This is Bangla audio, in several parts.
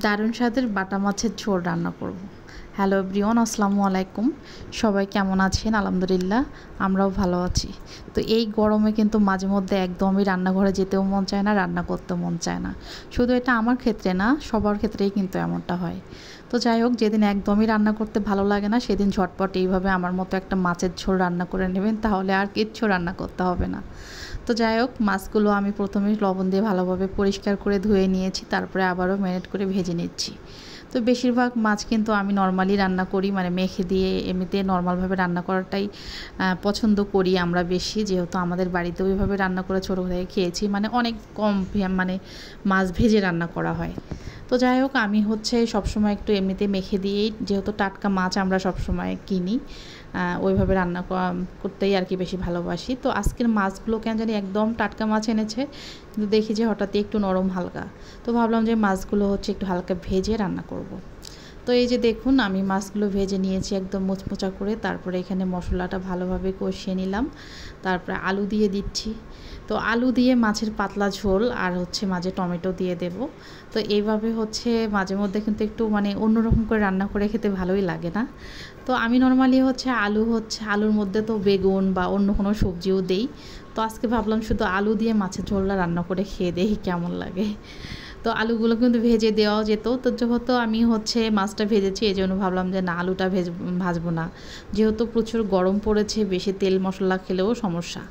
দারুণ স্বাদের বাটা মাছের ঝোল রান্না করব। হ্যালো এভরিওয়ান, আসসালামু আলাইকুম। সবাই কেমন আছেন? আলহামদুলিল্লাহ, আমরাও ভালো আছি। তো এই গরমে কিন্তু মাঝে মধ্যে একদমই রান্নাঘরে যেতেও মন চায় না, রান্না করতেও মন চায় না। শুধু এটা আমার ক্ষেত্রে না, সবার ক্ষেত্রেই কিন্তু এমনটা হয়। তো যাই হোক, যেদিন একদমই রান্না করতে ভালো লাগে না, সেদিন ঝটপট এইভাবে আমার মতো একটা মাছের ঝোল রান্না করে নেবেন, তাহলে আর কিচ্ছু রান্না করতে হবে না। তো যাই হোক, মাছগুলো আমি প্রথমে লবণ দিয়ে ভালোভাবে পরিষ্কার করে ধুয়ে নিয়েছি, তারপরে আবারও ম্যারিনেট করে ভেজে নিচ্ছি। তো বেশিরভাগ মাছ কিন্তু আমি নর্মালি রান্না করি, মানে মেখে দিয়ে এমনিতে নর্মালভাবে রান্না করাটাই পছন্দ করি আমরা বেশি, যেহেতু আমাদের বাড়িতেও ওইভাবে রান্না করে ছোটো থেকে খেয়েছি, মানে অনেক কম মানে মাছ ভেজে রান্না করা হয়। তো যাই হোক, আমি সবসময় একটু এমনিতে মেখে দিয়েই, যেহেতু টাটকা মাছ আমরা সবসময় কিনি, ওইভাবে রান্না করতেই আর কি বেশি ভালোবাসি। তো আজকের মাছগুলো কেন জানি একদম টাটকা মাছ এনেছে, কিন্তু দেখি যে হঠাৎই একটু নরম হালকা। তো ভাবলাম যে মাছগুলো একটু হালকা ভেজে রান্না করব। তো এই যে দেখুন, আমি মাছগুলো ভেজে নিয়েছি একদম মোচমোচা করে। তারপরে এখানে মশলাটা ভালোভাবে কষিয়ে নিলাম, তারপরে আলু দিয়ে দিচ্ছি। তো আলু দিয়ে মাছের পাতলা ঝোল আর মাঝে টমেটো দিয়ে দেব। তো এইভাবে মাঝে মধ্যে কিন্তু একটু মানে অন্যরকম করে রান্না করে খেতে ভালোই লাগে না? তো আমি নর্মালি আলুর মধ্যে তো বেগুন বা অন্য কোনো সবজিও দেই। তো আজকে ভাবলাম শুধু আলু দিয়ে মাছের ঝোলটা রান্না করে খেয়ে দেখি কেমন লাগে। তো আলুগুলো কিন্তু ভেজে দেওয়াও যেত, তো যেহেতু আমি মাছটা ভেজেছি, এই জন্য ভাবলাম যে না, আলুটা ভাজবো না, যেহেতু প্রচুর গরম পড়েছে, বেশি তেল মশলা খেলেও সমস্যা।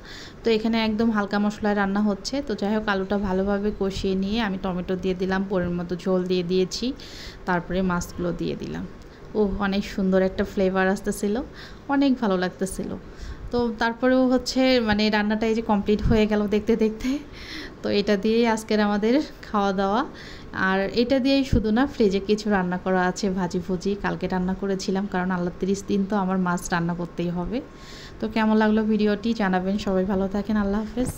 তো এখানে একদম হালকা মশলায় রান্না হচ্ছে। তো যাই হোক, আলুটা ভালোভাবে কষিয়ে নিয়ে আমি টমেটো দিয়ে দিলাম, পরিমাণ মতো ঝোল দিয়ে দিয়েছি, তারপরে মাছগুলো দিয়ে দিলাম। অনেক সুন্দর একটা ফ্লেভার আসতেছিল, অনেক ভালো লাগতেছিল। তো তারপরেও মানে রান্নাটা এই যে কমপ্লিট হয়ে গেল দেখতে দেখতে। তো এটা দিয়েই আজকের আমাদের খাওয়া দাওয়া। আর এটা দিয়েই শুধু না, ফ্রিজে কিছু রান্না করা আছে, ভাজি ভুজি কালকে রান্না করেছিলাম, কারণ আল্লাহ 30 দিন তো আমার মাছ রান্না করতেই হবে। তো কেমন লাগলো ভিডিওটি জানাবেন। সবাই ভালো থাকেন, আল্লাহ হাফেজ।